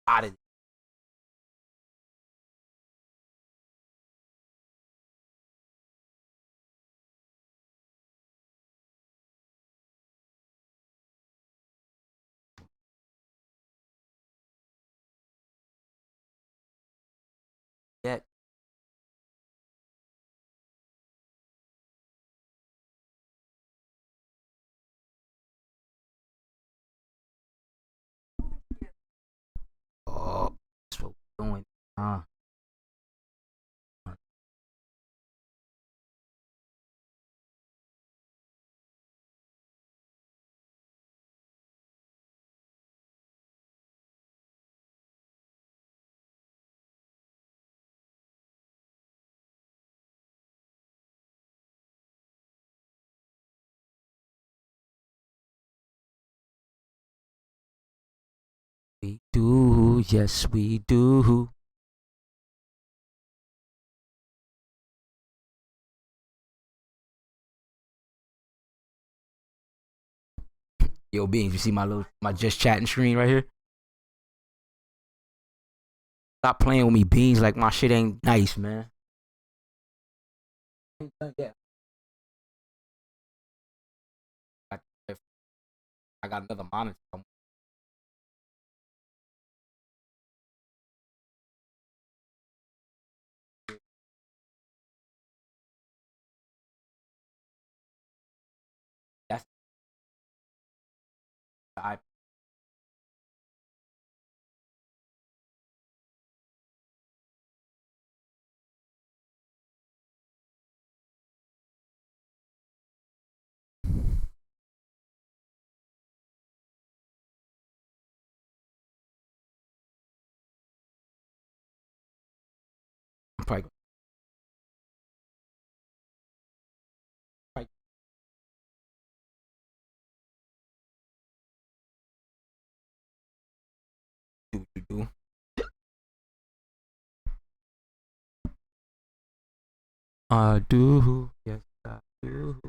Out of that. Oh, that's what we're doing. Uh, we do, yes, we do. Yo, Beans, you see my just chatting screen right here? Stop playing with me, Beans. Like my shit ain't nice, man. Yeah, I, I got another monitor. That's the iPad. I'm probably do what you do. I do, yes, I do.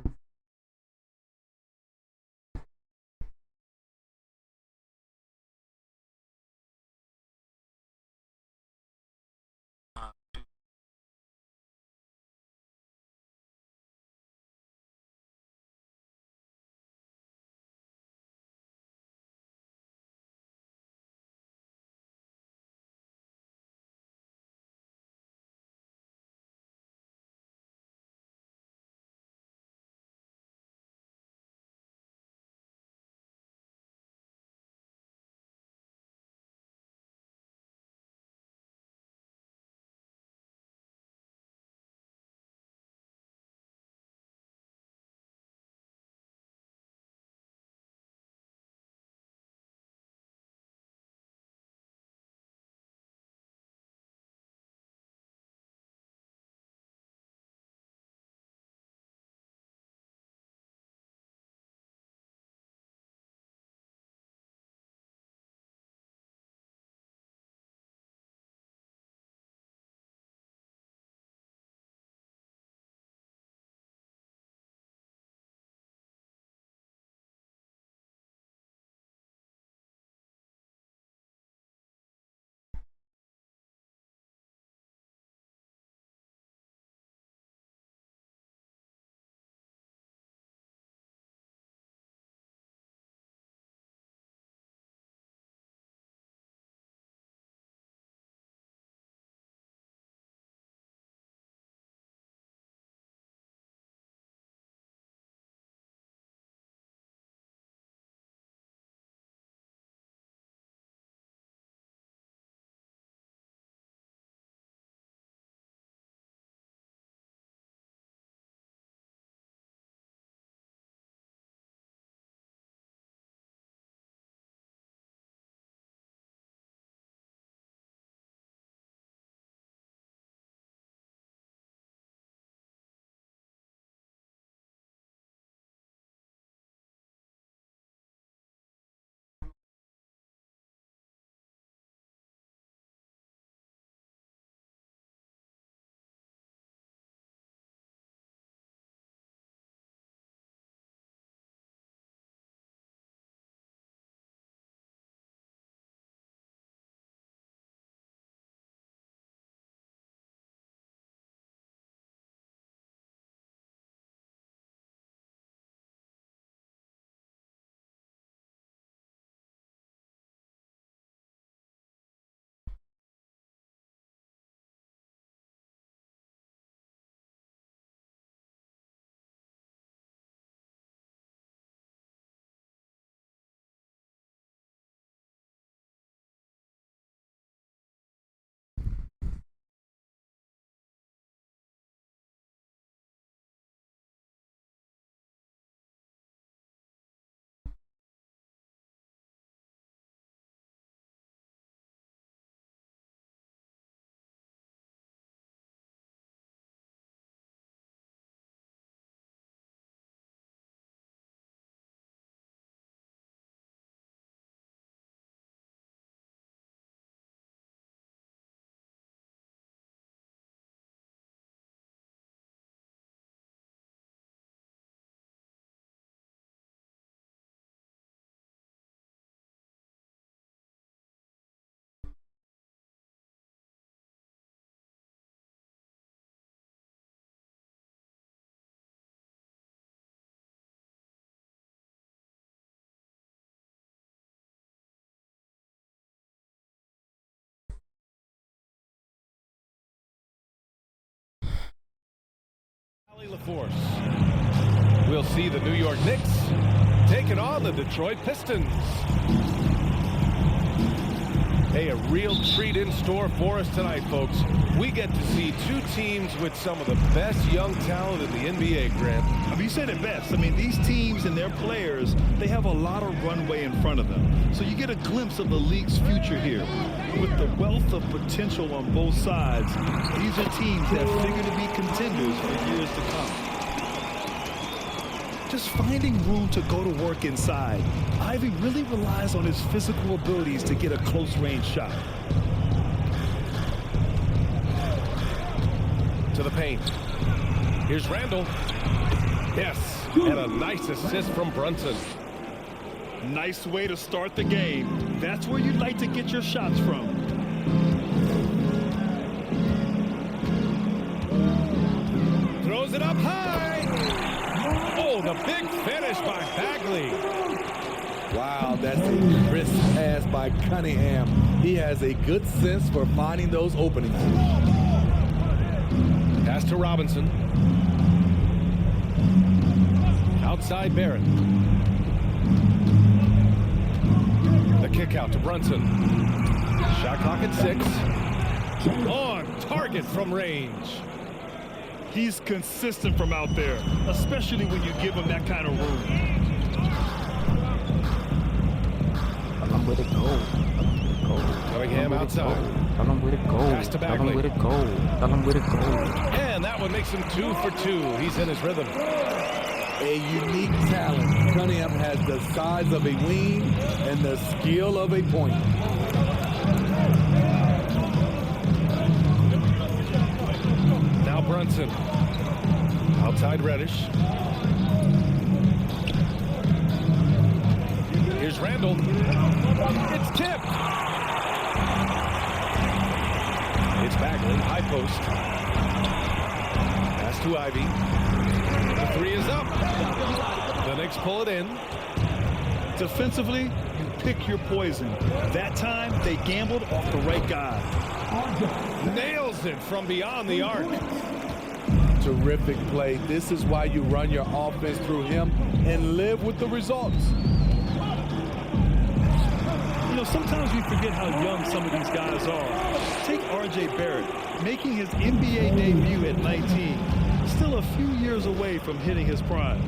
Force. We'll see the New York Knicks taking on the Detroit Pistons. Hey, a real treat in store for us tonight, folks. We get to see two teams with some of the best young talent in the NBA, Grant. I mean, you said it best. I mean, these teams and their players, they have a lot of runway in front of them. So you get a glimpse of the league's future here. With the wealth of potential on both sides, these are teams that figure to be contenders for years to come. Just finding room to go to work inside. Ivy really relies on his physical abilities to get a close-range shot. To the paint. Here's Randall. Yes, and a nice assist from Brunson. Nice way to start the game. That's where you'd like to get your shots from. Throws it up high. Oh, the big finish by Bagley. Wow, that's a crisp pass by Cunningham. He has a good sense for finding those openings. Pass to Robinson. Outside Barrett. The kick out to Brunson. Shot clock at 6. On target from range. He's consistent from out there, especially when you give him that kind of room. I'm with it go. Cunningham outside. Tell him where to go. Pass to Bagley. Tell him where to go. Tell him where to go. And that one makes him 2 for 2. He's in his rhythm. A unique talent. Cunningham has the size of a wing and the skill of a point. Now Brunson. Outside Reddish. Here's Randall. It's tipped. It's Bagley, high post. Pass to Ivy. The 3 is up. The Knicks pull it in. Defensively, you pick your poison. That time, they gambled off the right guy. Nails it from beyond the arc. Terrific play. This is why you run your offense through him and live with the results. You know, sometimes we forget how young some of these guys are. Take R.J. Barrett, making his NBA debut at 19. Still a few years away from hitting his prime.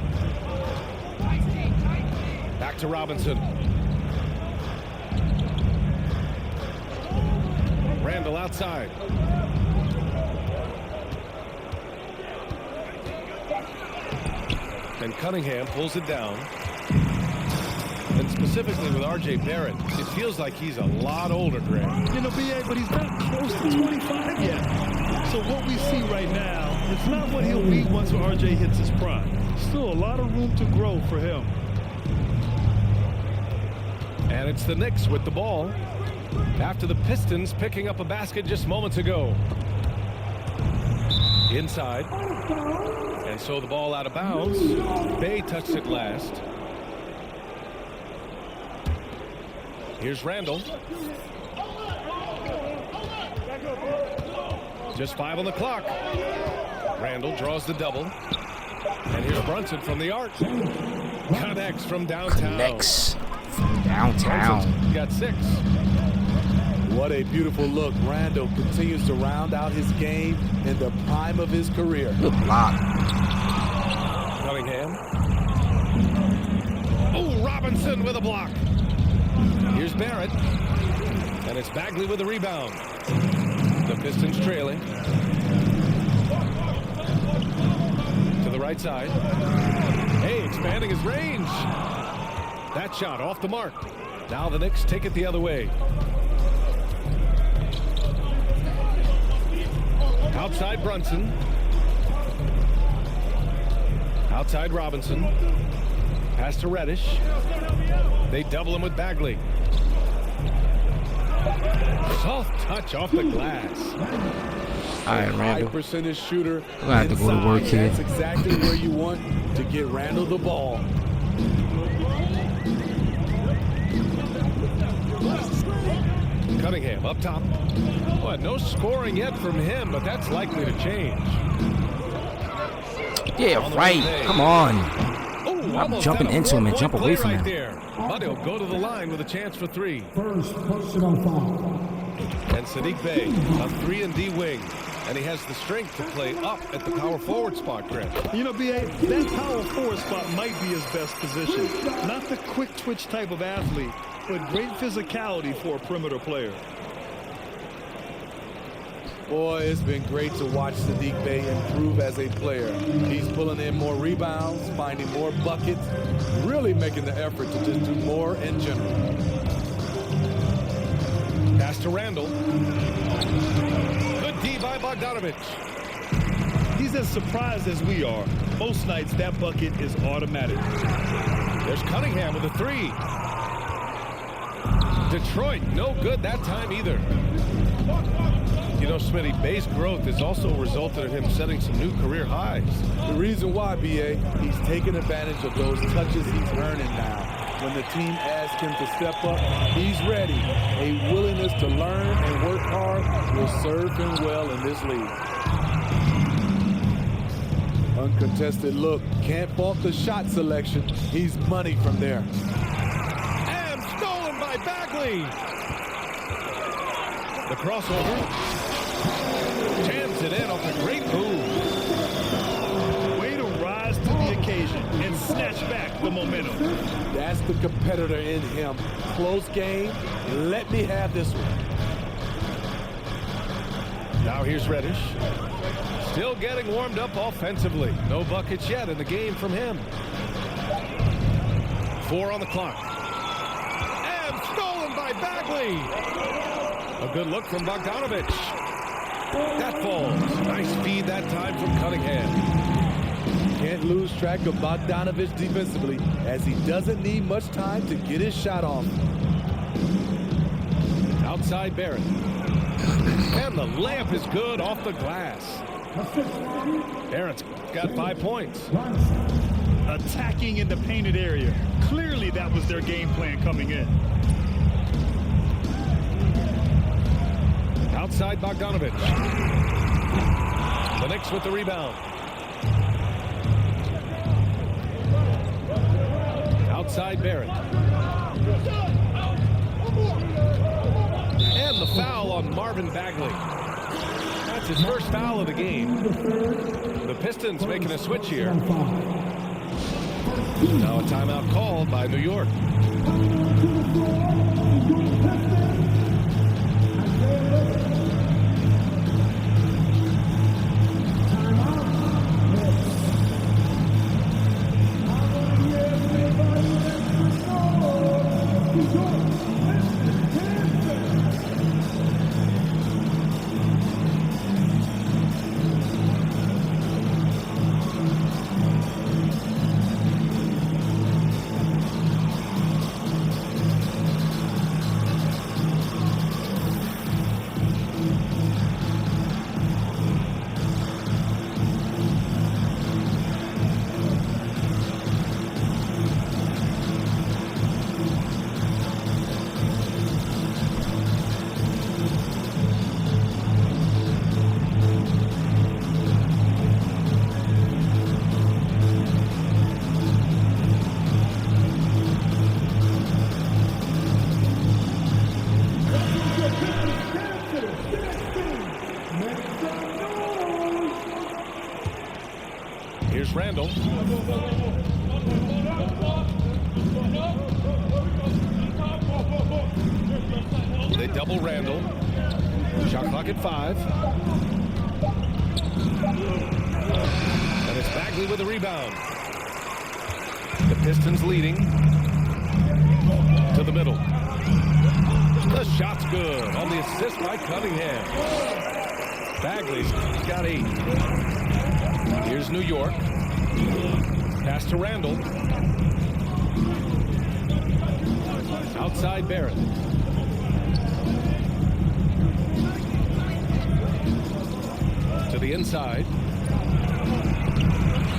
Back to Robinson. Randall outside. And Cunningham pulls it down. And specifically with R.J. Barrett, it feels like he's a lot older, Grant. You know, B.A., but he's not close to 25 yet. So what we see right now, it's not what he'll be once R.J. hits his prime. Still a lot of room to grow for him. And it's the Knicks with the ball after the Pistons picking up a basket just moments ago. Inside. And so the ball out of bounds. Bay touched it last. Here's Randall. Just 5 on the clock. Randall draws the double. And here's Brunson from the arc. Connects from downtown. Connects from downtown. Brunson's got 6. What a beautiful look. Randall continues to round out his game in the prime of his career. Good block. Cunningham. Oh, Robinson with a block. Here's Barrett. And it's Bagley with the rebound. The Pistons trailing. To the right side. Hey, expanding his range. That shot off the mark. Now the Knicks take it the other way. Outside Brunson. Outside Robinson. Pass to Reddish. They double him with Bagley. Soft touch off the glass. All right, Randall. High percentage shooter. We're gonna have to go to work here. That's exactly where you want to get Randall the ball. Cunningham up top. Well, no scoring yet from him, but that's likely to change. Yeah, right. Come on. Oh, I'm jumping into him and jump away from him. There. But he'll go to the line with a chance for 3. First personal foul. And Sadiq Bey, a 3-and-D wing. And he has the strength to play up at the power forward spot, Grant. You know, B.A., that power forward spot might be his best position. Not the quick twitch type of athlete, but great physicality for a perimeter player. Boy, it's been great to watch Sadiq Bey improve as a player. He's pulling in more rebounds, finding more buckets, really making the effort to just do more in general. Pass to Randall. Good D by Bogdanovich. He's as surprised as we are. Most nights, that bucket is automatic. There's Cunningham with a 3. Detroit, no good that time either. You know, Smitty, Bey's growth has also resulted in him setting some new career highs. The reason why, B.A., he's taking advantage of those touches he's earning now. When the team asks him to step up, he's ready. A willingness to learn and work hard will serve him well in this league. Uncontested look. Can't fault the shot selection. He's money from there. And stolen by Bagley. The crossover. Jams it in off a great move. Way to rise to the occasion and snatch back the momentum. That's the competitor in him. Close game. Let me have this one. Now here's Reddish. Still getting warmed up offensively. No buckets yet in the game from him. 4 on the clock. And stolen by Bagley. A good look from Bogdanovich. That falls. Nice feed that time from Cunningham. Can't lose track of Bogdanovich defensively, as he doesn't need much time to get his shot off. Outside Barrett. And the layup is good off the glass. Barrett's got 5 points. Attacking in the painted area. Clearly that was their game plan coming in. Outside Bogdanovich. The Knicks with the rebound. Outside Barrett. And the foul on Marvin Bagley. That's his first foul of the game. The Pistons making a switch here. Now a timeout called by New York. Here's Randall. They double Randall. Shot clock at 5. And it's Bagley with the rebound. The Pistons leading. To the middle. The shot's good on the assist by Cunningham. Bagley's got 8. Here's New York. Pass to Randall. Outside Barrett. To the inside.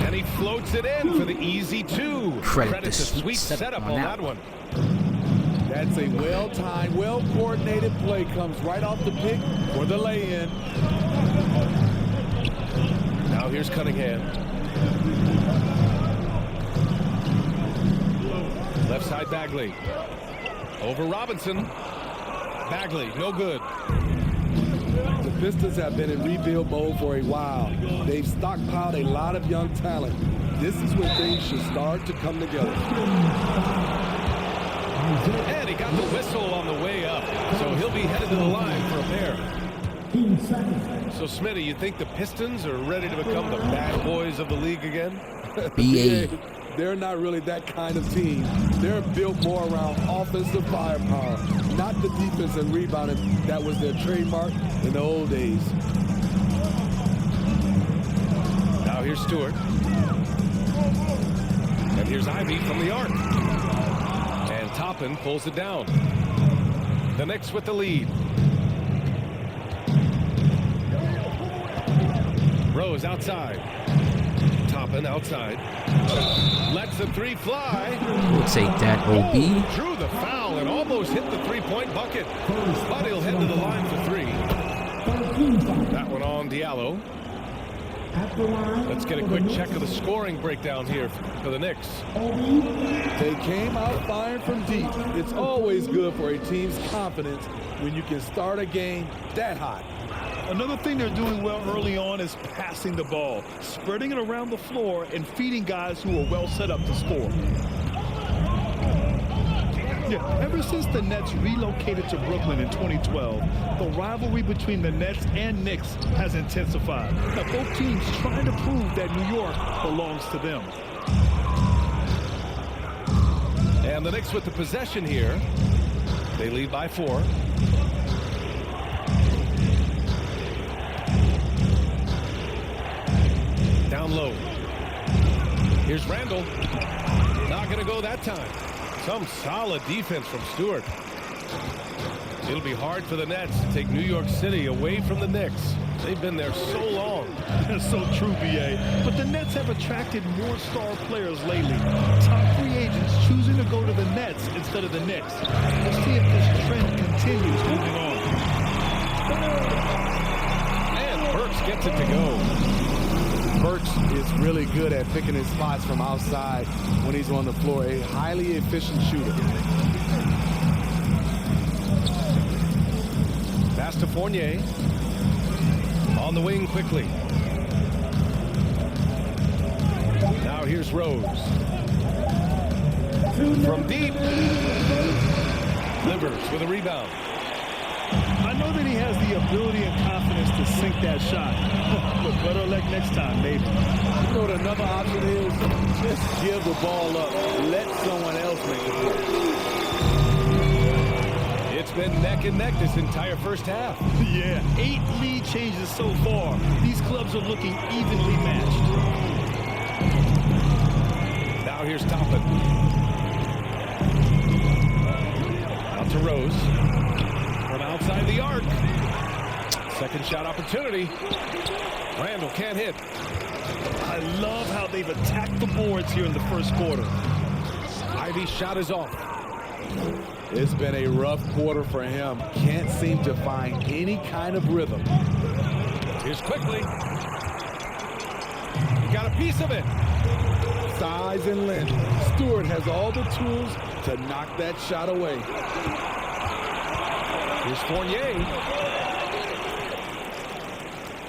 And he floats it in for the easy 2. Credit to sweet setup on that one. That's a well-timed, well-coordinated play. Comes right off the pick for the lay-in. Now here's Cunningham. Left side Bagley. Over Robinson. Bagley, no good. The Pistons have been in rebuild mode for a while. They've stockpiled a lot of young talent. This is when things should start to come together. And he got the whistle on the way up, so he'll be headed to the line for a pair. So, Smitty, you think the Pistons are ready to become the bad boys of the league again? BA. They're not really that kind of team. They're built more around offensive firepower, not the defense and rebounding that was their trademark in the old days. Now here's Stewart. And here's Ivy from the arc. And Toppin pulls it down. The Knicks with the lead. Rose outside. Toppin outside. Lets the three fly. We'll take that, OB. Drew the foul and almost hit the three-point bucket. But he'll head to the line for three. That one on Diallo. Let's get a quick check of the scoring breakdown here for the Knicks. They came out firing from deep. It's always good for a team's confidence when you can start a game that hot. Another thing they're doing well early on is passing the ball, spreading it around the floor and feeding guys who are well set up to score. Yeah, ever since the Nets relocated to Brooklyn in 2012, the rivalry between the Nets and Knicks has intensified. Now, both teams trying to prove that New York belongs to them. And the Knicks with the possession here. They lead by 4. Down low. Here's Randall. Not going to go that time. Some solid defense from Stewart. It'll be hard for the Nets to take New York City away from the Knicks. They've been there so long. That's so true, BA. But the Nets have attracted more star players lately. Top free agents choosing to go to the Nets instead of the Knicks. We'll see if this trend continues moving on. And Burks gets it to go. Burks is really good at picking his spots from outside when he's on the floor. A highly efficient shooter. Pass to Fournier. On the wing quickly. Now here's Rose. From deep. Livers with a rebound. I know that he has the ability and confidence to sink that shot. But better luck next time, maybe. You know what another option is? Just give the ball up. Let someone else make the play. It's been neck and neck this entire first half. Yeah, 8 lead changes so far. These clubs are looking evenly matched. Now here's Toppin. Out to Rose. From outside the arc. Second shot opportunity. Randall can't hit. I love how they've attacked the boards here in the first quarter. Ivy's shot is off. It's been a rough quarter for him. Can't seem to find any kind of rhythm. Here's quickly. He got a piece of it. Size and length. Stewart has all the tools to knock that shot away. Here's Fournier.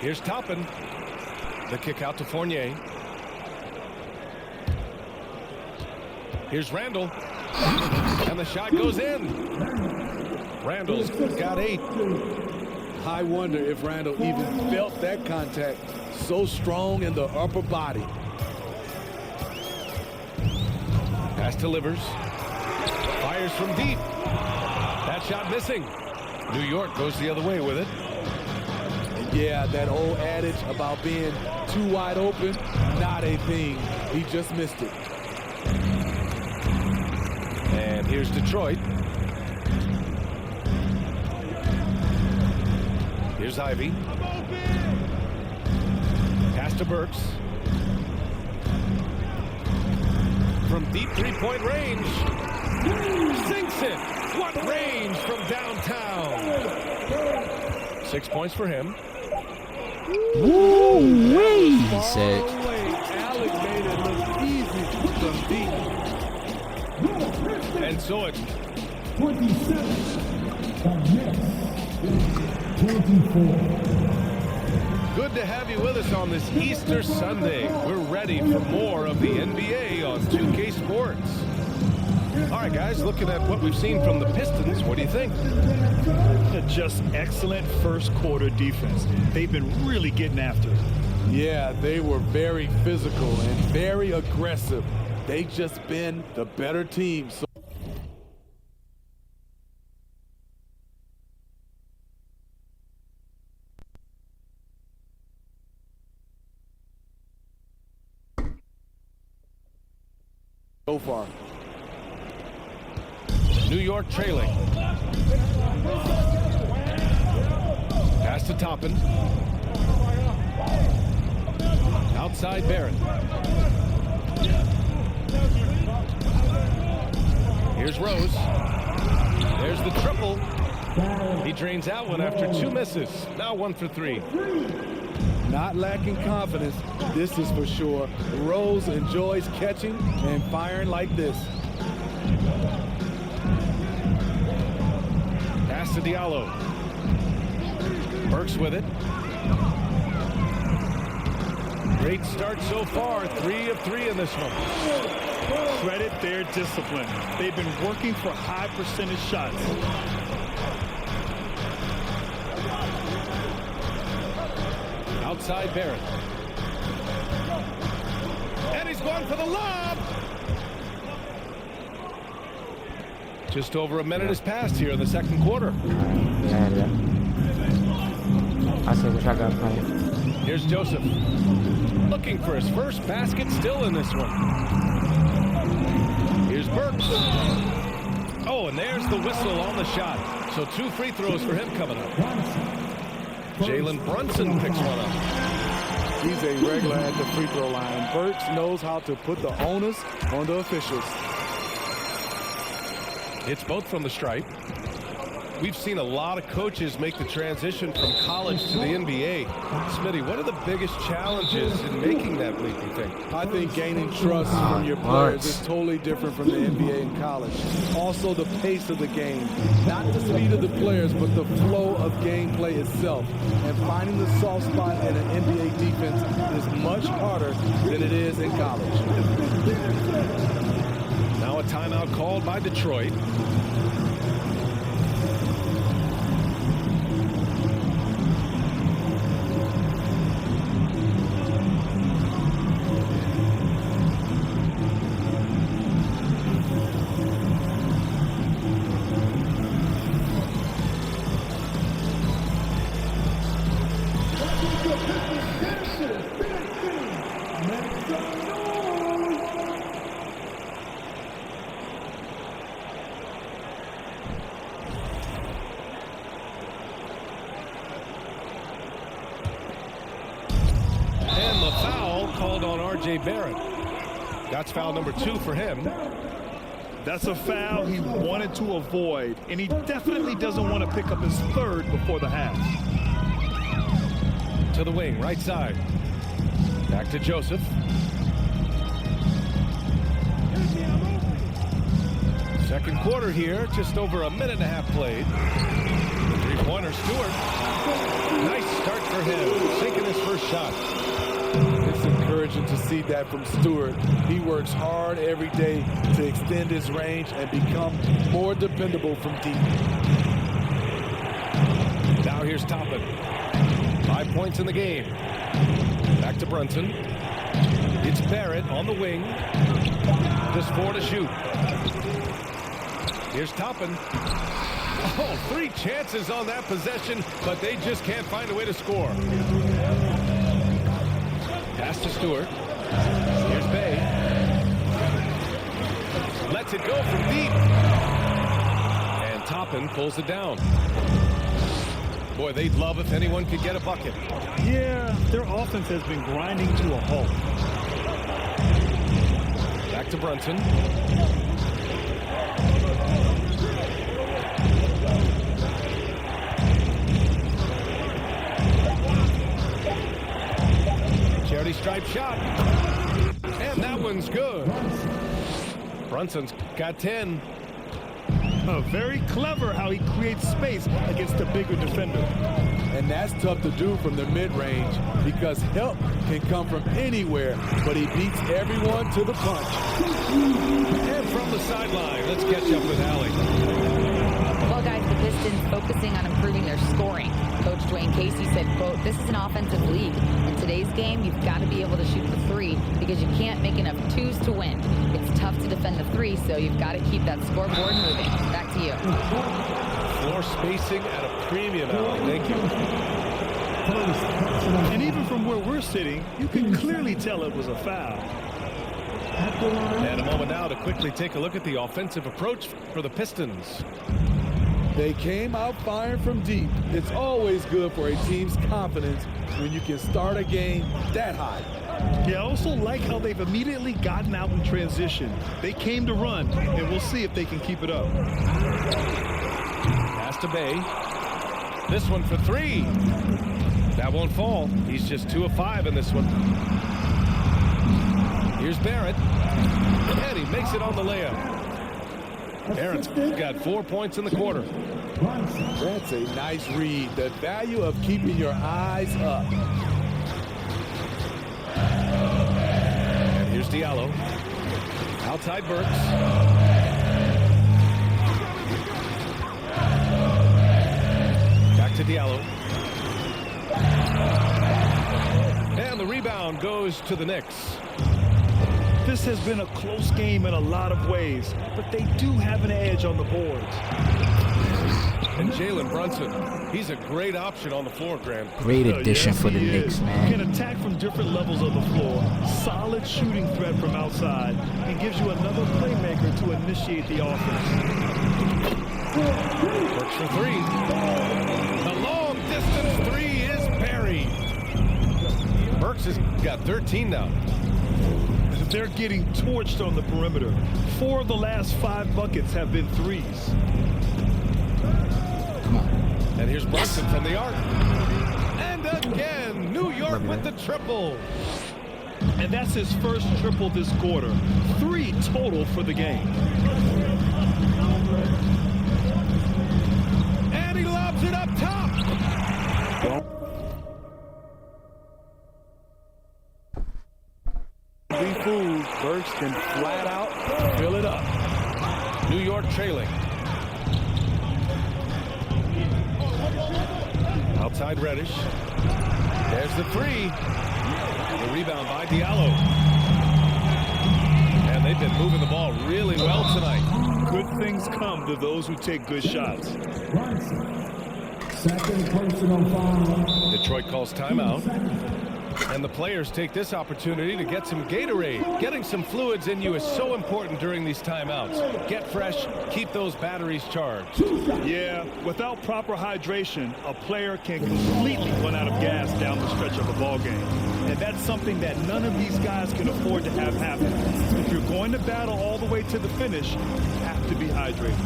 Here's Toppin. The kick out to Fournier. Here's Randall. And the shot goes in. Randall's got 8. I wonder if Randall even felt that contact. So strong in the upper body. Pass to Livers. Fires from deep. That shot missing. New York goes the other way with it. And yeah, that old adage about being too wide open, not a thing. He just missed it. And here's Detroit. Here's Ivy. Pass to Burks. From deep three-point range. Sinks it. What range from downtown. 6 points for him. Woo-wee, he said. really made it look easy from deep. And so it's 27. The Knicks. 24. good to have you with us on this Easter Sunday. We're ready for more of the NBA on 2K Sports. All right, guys, looking at what we've seen from the Pistons, what do you think? Just excellent first quarter defense. They've been really getting after it. Yeah, they were very physical and very aggressive. They just been the better team. So far. New York trailing. Pass to Toppin. Outside Barrett. Here's Rose. There's the triple. He drains out one after 2 misses. Now 1 for 3. Not lacking confidence, this is for sure. Rose enjoys catching and firing like this. Pass to Diallo. Burks with it. Great start so far. 3 of 3 in this one. Credit their discipline. They've been working for high percentage shots. Outside Barrett. And he's going for the lob. Just over a minute has passed here in the second quarter. Yeah. I see what I got playing. Here's Joseph. Looking for his first basket still in this one. Here's Burks. Oh, and there's the whistle on the shot. So 2 free throws for him coming up. Jalen Brunson picks one up. He's a regular at the free throw line. Burks knows how to put the onus on the officials. It's both from the stripe. We've seen a lot of coaches make the transition from college to the NBA. Smitty, what are the biggest challenges in making that leap, you think? I think gaining trust from your players is totally different from the NBA and college. Also, the pace of the game. Not the speed of the players, but the flow of gameplay itself. And finding the soft spot in an NBA defense is much harder than it is in college. Now a timeout called by Detroit. Barrett. That's foul number 2 for him. That's a foul he wanted to avoid, and he definitely doesn't want to pick up his 3rd before the half. To the wing, right side. Back to Joseph. Second quarter here, just over a minute and a half played. 3-pointer Stewart. Nice start for him, sinking his first shot. It's encouraging to see that from Stewart. He works hard every day to extend his range and become more dependable from deep. Now here's Toppin. 5 points in the game. Back to Brunson. It's Barrett on the wing. Just 4 to shoot. Here's Toppin. Oh, 3 chances on that possession, but they just can't find a way to score. Pass to Stewart. Here's Bay. Lets it go from deep. And Toppin pulls it down. Boy, they'd love if anyone could get a bucket. Yeah, their offense has been grinding to a halt. Back to Brunson. Charity stripe shot. one's good. Brunson's got 10. Very clever how he creates space against the bigger defender. And that's tough to do from the mid-range because help can come from anywhere, but he beats everyone to the punch. And from the sideline, let's catch up with Allie. Well, guys, the Pistons focusing on improving their scoring. Coach Dwayne Casey said, quote, "This is an offensive league. In today's game, you've got to be able to shoot the three because you can't make enough twos to win. It's tough to defend the three, so you've got to keep that scoreboard moving." Back to you. Floor spacing at a premium, Allie. Thank you. And even from where we're sitting, you can clearly tell it was a foul. And a moment now to quickly take a look at the offensive approach for the Pistons. They came out firing from deep. It's always good for a team's confidence when you can start a game that high. Yeah, I also like how they've immediately gotten out in transition. They came to run, and we'll see if they can keep it up. Pass to Bay. This one for three. That won't fall. He's just 2 of 5 in this one. Here's Barrett. And he makes it on the layup. Barrett's got 4 points in the quarter. That's a nice read. The value of keeping your eyes up. And here's Diallo. Outside Burks. Back to Diallo. And the rebound goes to the Knicks. This has been a close game in a lot of ways, but they do have an edge on the boards. And Jalen Brunson, he's a great option on the floor, Graham. Great addition Yes, for the he Knicks, is. man. Can attack from different levels of the floor. Solid shooting threat from outside. He gives you another playmaker to initiate the offense. Works for three. The long distance three is buried. Burks has got 13 now. They're getting torched on the perimeter. 4 of the last 5 buckets have been threes. Come on. And here's Brunson from the arc. And again, New York with the triple. And that's his first triple this quarter. 3 total for the game. And he lobs it up top. Be fooled. Burks can flat out fill it up. New York trailing. Outside Reddish. There's the three. The rebound by Diallo. And they've been moving the ball really well tonight. Good things come to those who take good shots. Second personal foul. Detroit calls timeout. And the players take this opportunity to get some Gatorade. Getting some fluids in you is so important during these timeouts. Get fresh, keep those batteries charged. Yeah, without proper hydration, a player can completely run out of gas down the stretch of a ball game. And that's something that none of these guys can afford to have happen. If you're going to battle all the way to the finish, you have to be hydrated.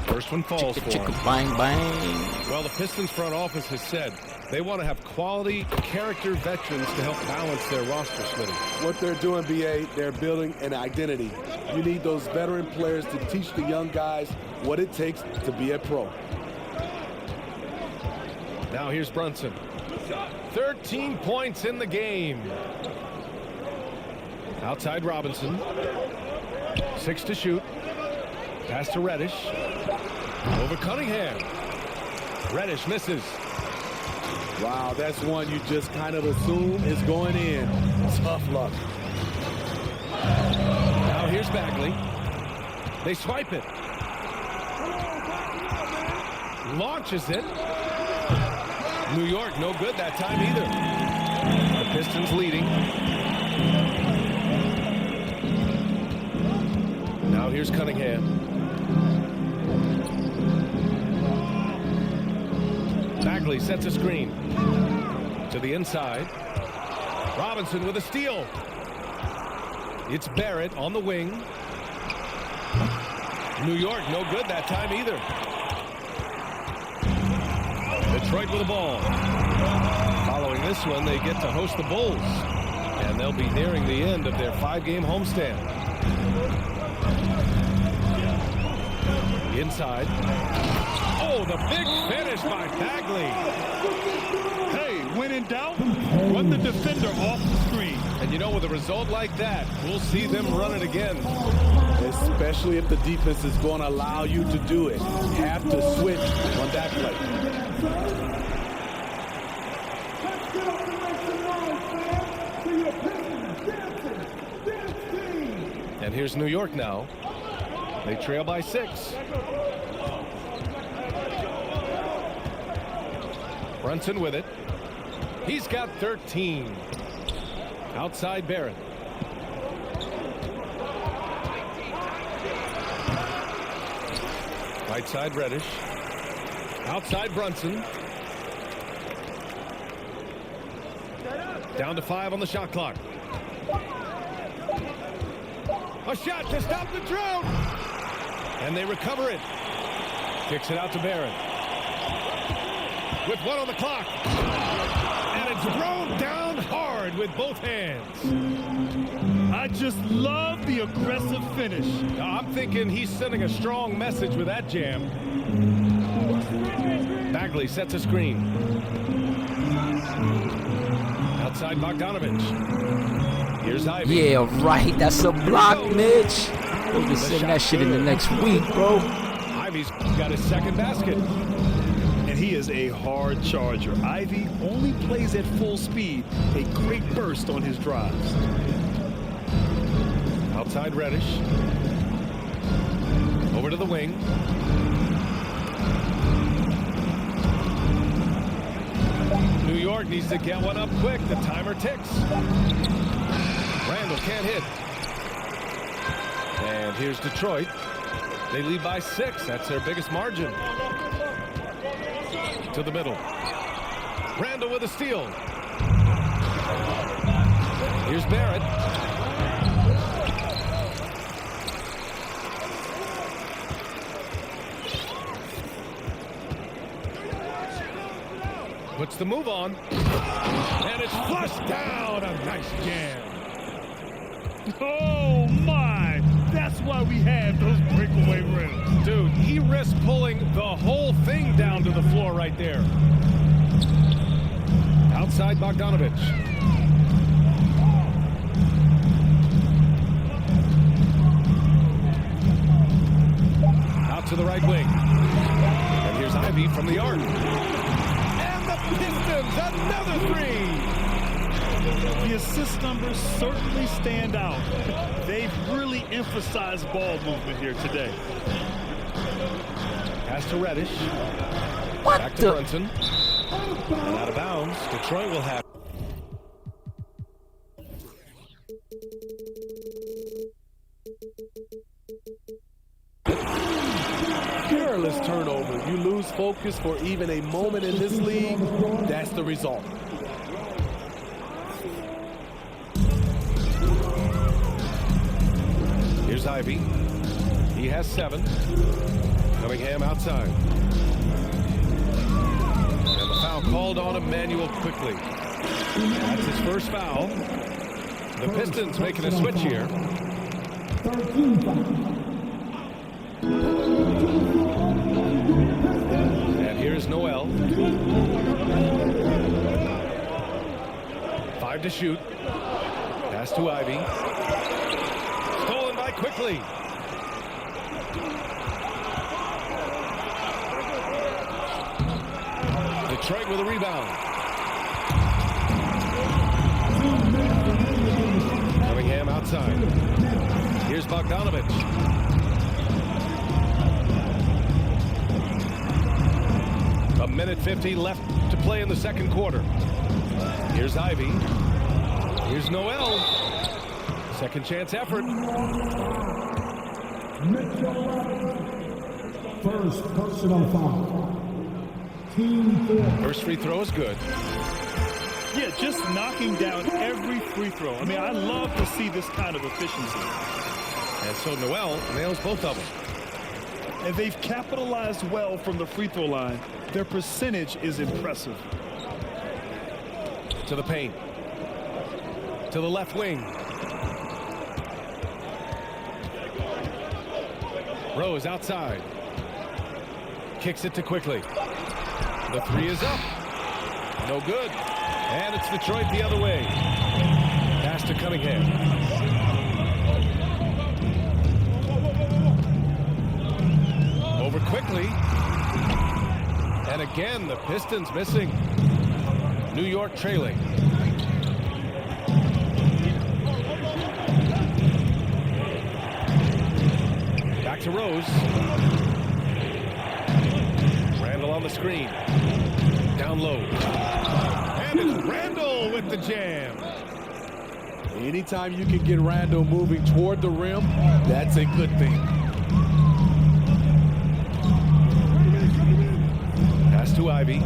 First one falls for him. Bang, bang. Well, the Pistons front office has said they want to have quality character veterans to help balance their roster, Smitty. What they're doing, BA, they're building an identity. You need those veteran players to teach the young guys what it takes to be a pro. Now here's Brunson. 13 points in the game. Outside Robinson. 6 to shoot. Pass to Reddish. Over Cunningham. Reddish misses. Wow, that's one you just kind of assume is going in. Tough luck. Now here's Bagley. They swipe it. Launches it. New York, no good that time either. The Pistons leading. Now here's Cunningham. Bagley sets a screen. To the inside. Robinson with a steal. It's Barrett on the wing. New York, no good that time either. Detroit with the ball. Following this one, they get to host the Bulls. And they'll be nearing the end of their 5-game homestand. Inside. Oh, the big finish by Bagley. Hey, when in doubt, run the defender off the screen. And you know, with a result like that, we'll see them run it again. Especially if the defense is going to allow you to do it. Have to switch on that play. And here's New York now. They trail by 6. Brunson with it. He's got 13. Outside Barrett. Right side Reddish. Outside Brunson. Down to 5 on the shot clock. A shot to stop the drought. And they recover it. Kicks it out to Barrett. With 1 on the clock. And it's thrown down hard with both hands. I just love the aggressive finish. Now, I'm thinking he's sending a strong message with that jam. Bagley sets a screen. Outside Bogdanovich. Here's Ivy. Yeah, right. That's a block, Mitch. We'll be sending that shit in the next week, bro. Ivy's got his second basket. And he is a hard charger. Ivy only plays at full speed. A great burst on his drives. Outside Reddish. Over to the wing. New York needs to get one up quick. The timer ticks. Randall can't hit. And here's Detroit. They lead by 6. That's their biggest margin. To the middle. Randall with a steal. Here's Barrett. Puts the move on. And it's flushed down. A nice jam. Oh, my. That's why we have those breakaway rims. Dude, he risked pulling the whole thing down to the floor right there. Outside Bogdanovich. Out to the right wing. And here's Ivy from the arc. And the Pistons, another 3. The assist numbers certainly stand out. They've really emphasized ball movement here today. Pass to Reddish. What Back to the? Brunson. And out of bounds. Detroit will have. Careless turnover. You lose focus for even a moment in this league. That's the result. Here's Ivy. He has 7. Cunningham outside. And the foul called on Emmanuel quickly. That's his first foul. The Pistons making a switch here. And here's Noel. 5 to shoot. Pass to Ivy. Stolen by quickly. Detroit with a rebound. outside. Here's Bogdanovich. A minute 50 left to play in the second quarter. Here's Ivy. Here's Noel. Second chance effort. First personal foul. Team 4. First free throw is good. Yeah, just knocking down every free throw. I mean, I love to see this kind of efficiency. And so Noel nails both of them. And they've capitalized well from the free throw line. Their percentage is impressive. To the paint. To the left wing. Rose outside. Kicks it to Quickly. The three is up. No good. And it's Detroit the other way. Pass to Cunningham. Over Quickly. And again, the Pistons missing. New York trailing. Back to Rose. Randall on the screen. Down low. And it's Randall with the jam. Anytime you can get Randall moving toward the rim, that's a good thing. Pass to Ivy.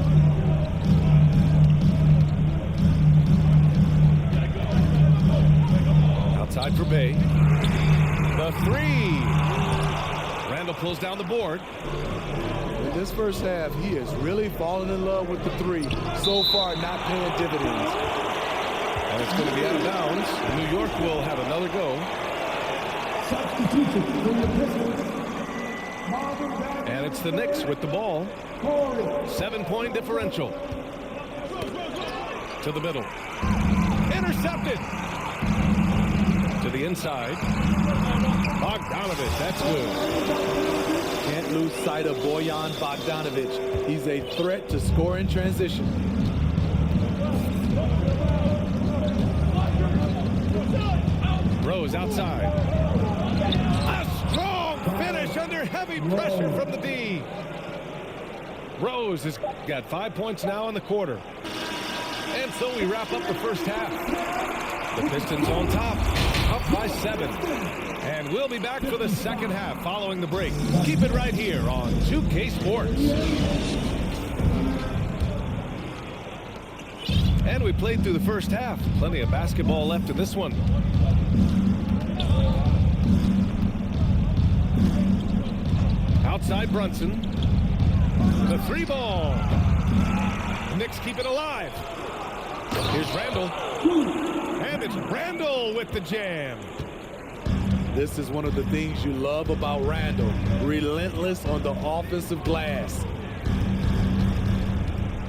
Outside for Bay. The three. Randall pulls down the board. In this first half, he is really falling in love with the three. So far, not paying dividends. And it's going to be out of bounds. New York will have another go. Substitution for the Pistons. And it's the Knicks with the ball. 7-point differential. To the middle. Intercepted. To the inside. Bogdanovich, that's good. Can't lose sight of Bojan Bogdanovich. He's a threat to score in transition. Rose outside. A strong finish under heavy pressure from the D. Rose has got 5 points now in the quarter. And so we wrap up the first half. The Pistons on top, up by 7. And we'll be back for the second half following the break. Keep it right here on 2K Sports. And we played through the first half. Plenty of basketball left in this one. Outside Brunson. The three ball. Knicks keep it alive. Here's Randall. And it's Randall with the jam. This is one of the things you love about Randall. Relentless on the offensive glass.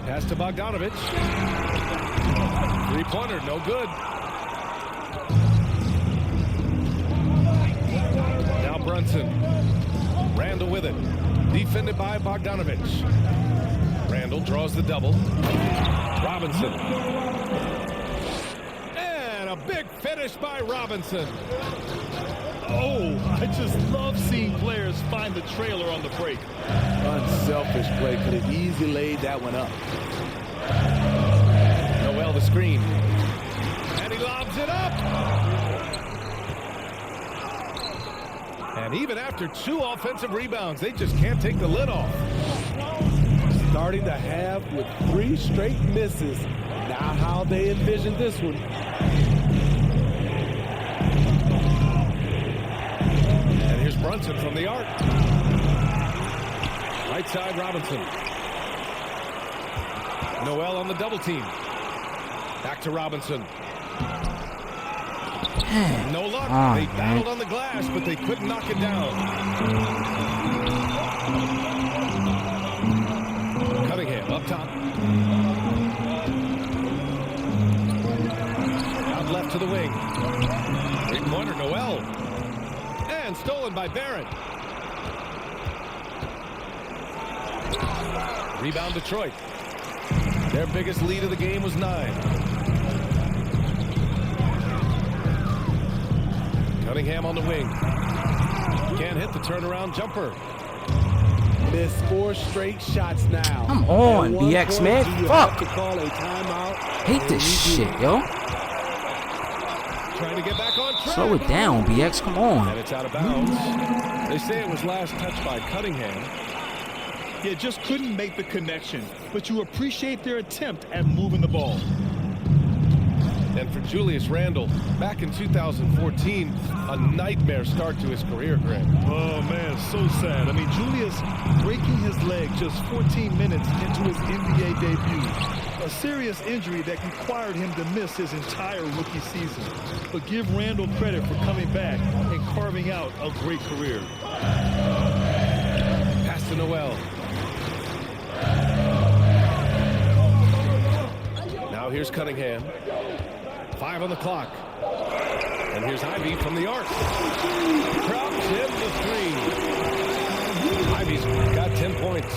Pass to Bogdanovich. Three-pointer, no good. Now Brunson. Randall with it. Defended by Bogdanovich. Randall draws the double. Robinson. And a big finish by Robinson. Oh, I just love seeing players find the trailer on the break. Unselfish play. Could have easily laid that one up. Noel the screen. And he lobs it up. And even after 2 offensive rebounds, they just can't take the lid off. Starting the half with 3 straight misses. Now how they envision this one. And here's Brunson from the arc. Right side, Robinson. Noel on the double team. Back to Robinson. No luck. They battled on the glass, but they couldn't knock it down. Cunningham up top. Out left to the wing. Three-pointer, Noel. And stolen by Barrett. Rebound Detroit. Their biggest lead of the game was 9. Cunningham on the wing. Can't hit the turnaround jumper. Missed 4 straight shots now. Come on, At one BX, point, man. do you Fuck. have to call a timeout? Hate this shit, yo. Trying to get back on track. Slow it down, BX. Come And on. it's out of bounds. They say it was last touched by Cunningham. Yeah, just couldn't make the connection. But you appreciate their attempt at moving the ball. And for Julius Randle, back in 2014, a nightmare start to his career, Greg. Oh, man, so sad. I mean, Julius breaking his leg just 14 minutes into his NBA debut. A serious injury that required him to miss his entire rookie season. But give Randle credit for coming back and carving out a great career. Pass to Noel. Now here's Cunningham. 5 on the clock. And here's Ivy from the arc. Drops in the 3. Ivy's got 10 points.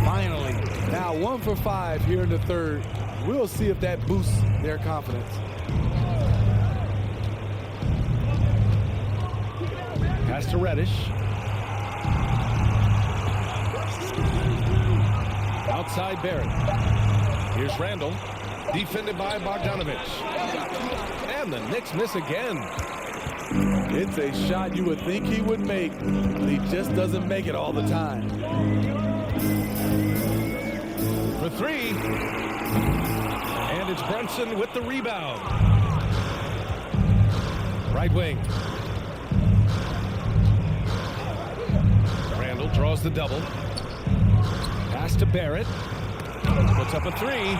Finally. Now 1 for 5 here in the third. We'll see if that boosts their confidence. Pass to Reddish. Outside Barrett. Here's Randle. Defended by Bogdanovich. And the Knicks miss again. It's a shot you would think he would make, but he just doesn't make it all the time. For 3. And it's Brunson with the rebound. Right wing. Randle draws the double. Pass to Barrett. Puts up a 3.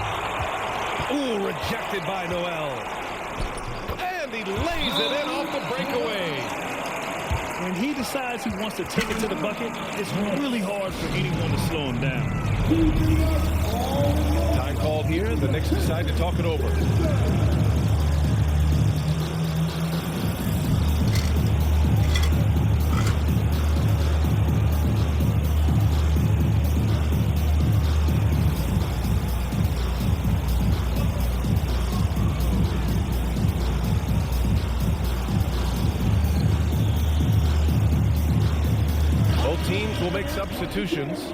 Ooh, rejected by Noel. And he lays it in off the breakaway. When he decides he wants to take it to the bucket, it's really hard for anyone to slow him down. Time called here. The Knicks decide to talk it over. Both teams will make substitutions.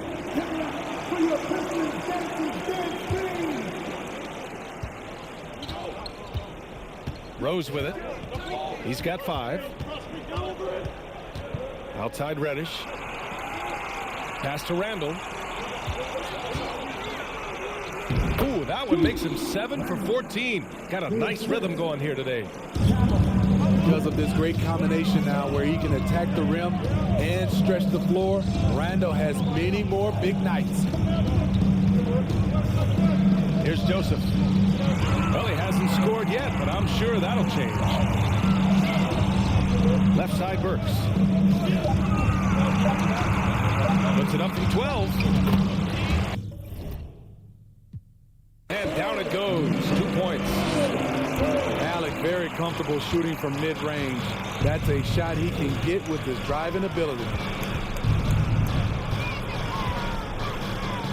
Rose with it. He's got 5. Outside Reddish. Pass to Randle. Ooh, that one makes him 7 for 14. Got a nice rhythm going here today. Because of this great combination now where he can attack the rim and stretch the floor, Randle has many more big nights. Here's Joseph. Well, he hasn't scored yet, but I'm sure that'll change. Left side Burks. Puts it up from 12. And down it goes. 2 points. Alec very comfortable shooting from mid-range. That's a shot he can get with his driving ability.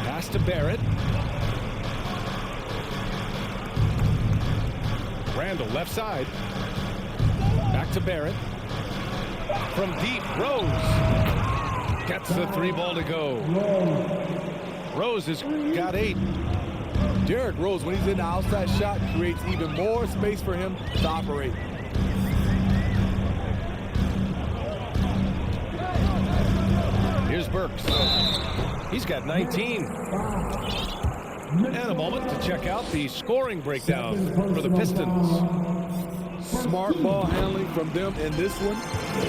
Pass to Barrett. Randle left side. Back to Barrett. From deep, Rose. Gets the 3 ball to go. Rose has got 8. Derrick Rose, when he's in the outside shot, creates even more space for him to operate. Here's Burks. He's got 19. And a moment to check out the scoring breakdown for the Pistons. Smart ball handling from them in this one.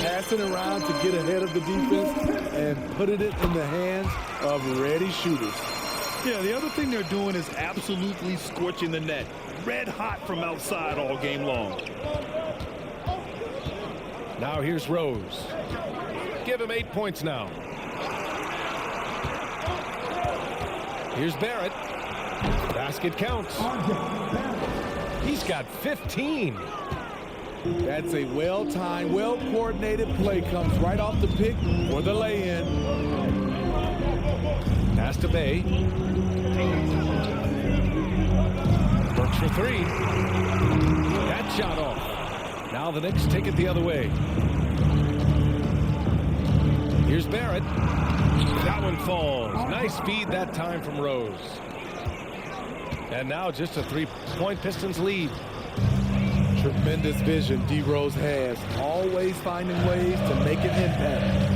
Passing around to get ahead of the defense and putting it in the hands of ready shooters. Yeah, the other thing they're doing is absolutely scorching the net. Red hot from outside all game long. Now here's Rose. Give him 8 points now. Here's Barrett. Basket counts. He's got 15. That's a well-timed, well-coordinated play. Comes right off the pick for the lay-in. Pass to Bay. Burks for 3. That shot off. Now the Knicks take it the other way. Here's Barrett. That one falls. Nice feed that time from Rose. And now just a 3-point Pistons lead. Tremendous vision D. Rose has. Always finding ways to make an impact.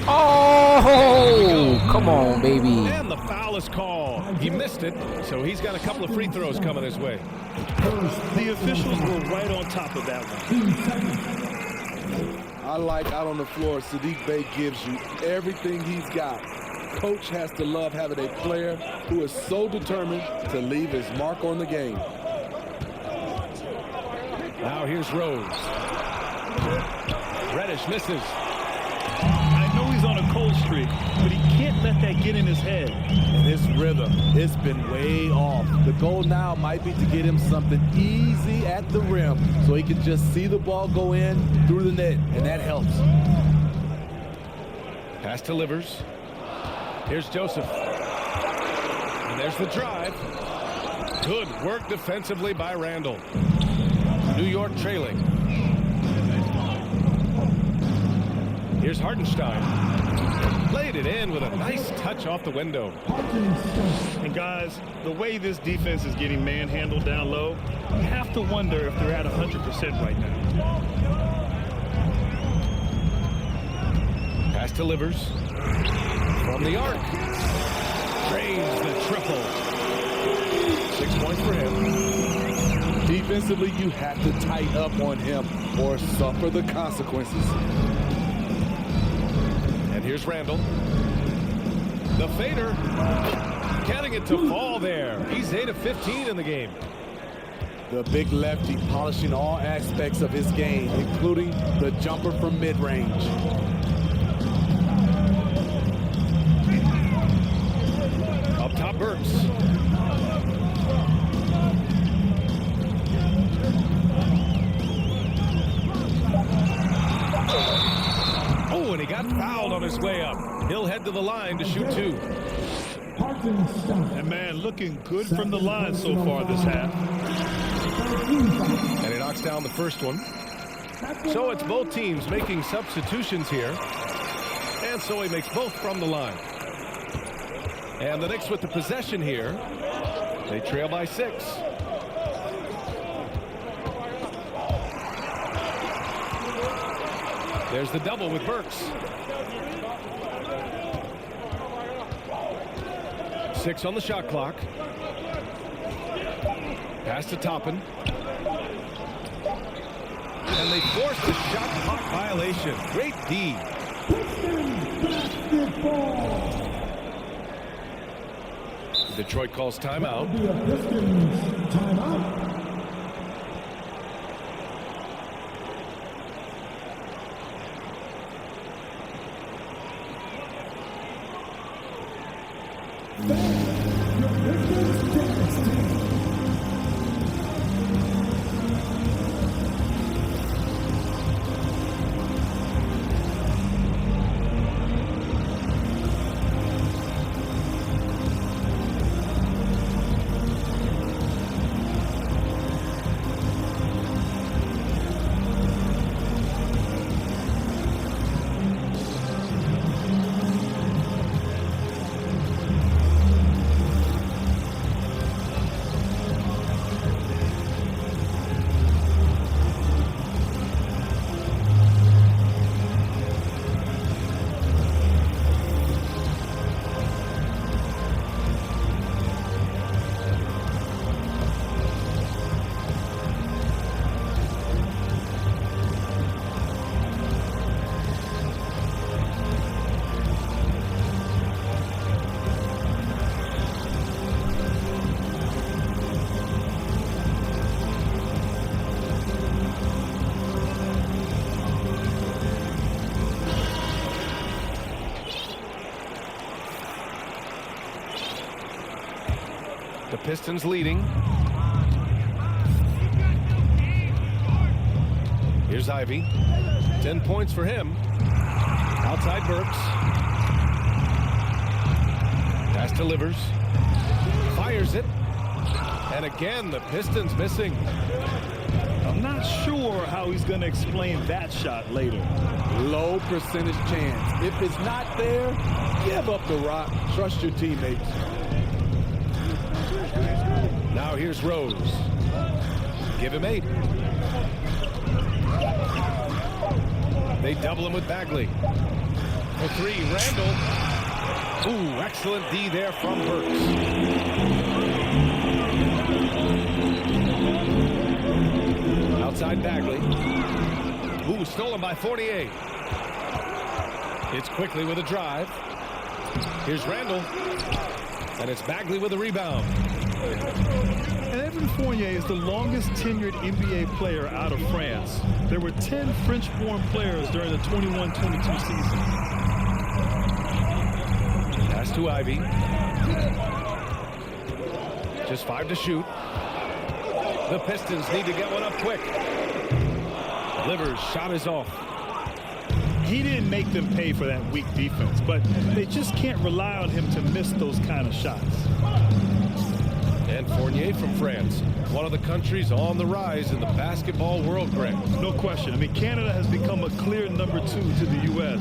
Oh, come on, baby. And the foul is called. He missed it, so he's got a couple of free throws coming his way. The officials were right on top of that one. I like out on the floor, Saddiq Bey gives you everything he's got. Coach has to love having a player who is so determined to leave his mark on the game. Now here's Rose. Reddish misses. I know he's on a cold streak, but he can't let that get in his head. And his rhythm, it's been way off. The goal now might be to get him something easy at the rim so he can just see the ball go in through the net, and that helps. Pass to Livers. Here's Joseph. And there's the drive. Good work defensively by Randall. New York trailing. Here's Hartenstein. Played it in with a nice touch off the window. And guys, the way this defense is getting manhandled down low, you have to wonder if they're at 100% right now. Pass to Livers. From the arc. Drains the triple. 6 points for him. Defensively, you have to tighten up on him or suffer the consequences. And here's Randall. The fader. Getting it to fall there. He's 8 of 15 in the game. The big lefty polishing all aspects of his game, including the jumper from mid-range. Up top, Burks. Oh, and he got fouled on his way up. He'll head to the line to shoot 2. And man, looking good from the line so far this half. And he knocks down the first one. So it's both teams making substitutions here. And so he makes both from the line. And the Knicks with the possession here. They trail by 6. There's the double with Burks. 6 on the shot clock. Pass to Toppin. And they force the shot clock violation. Great D. Detroit calls timeout. The Pistons leading. Here's Ivy. 10 points for him. Outside Burks. Pass to Livers. Fires it. And again, the Pistons missing. I'm not sure how he's going to explain that shot later. Low percentage chance. If it's not there, give up the rock. Trust your teammates. Now here's Rose. Give him 8. They double him with Bagley. For 3, Randall. Ooh, excellent D there from Burks. Outside Bagley. Ooh, stolen by Fournier. It's quickly with a drive. Here's Randall. And it's Bagley with a rebound. And Evan Fournier is the longest tenured NBA player out of France. There were 10 French-born players during the 21-22 season. Pass to Ivy. Just 5 to shoot. The Pistons need to get one up quick. Livers' shot is off. He didn't make them pay for that weak defense, but they just can't rely on him to miss those kind of shots. And Fournier from France, one of the countries on the rise in the basketball world, Greg. No question. I mean, Canada has become a clear number 2 to the U.S.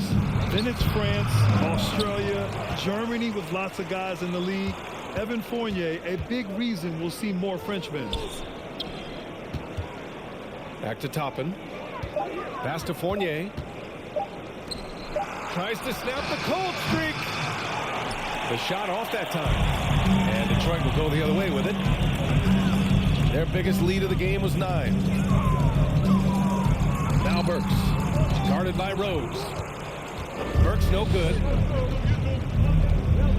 Then it's France, Australia, Germany with lots of guys in the league. Evan Fournier, a big reason we'll see more Frenchmen. Back to Toppin. Pass to Fournier. Tries to snap the cold streak. The shot off that time. And Detroit will go the other way with it. Their biggest lead of the game was 9. Now Burks. Guarded by Rose. Burks no good.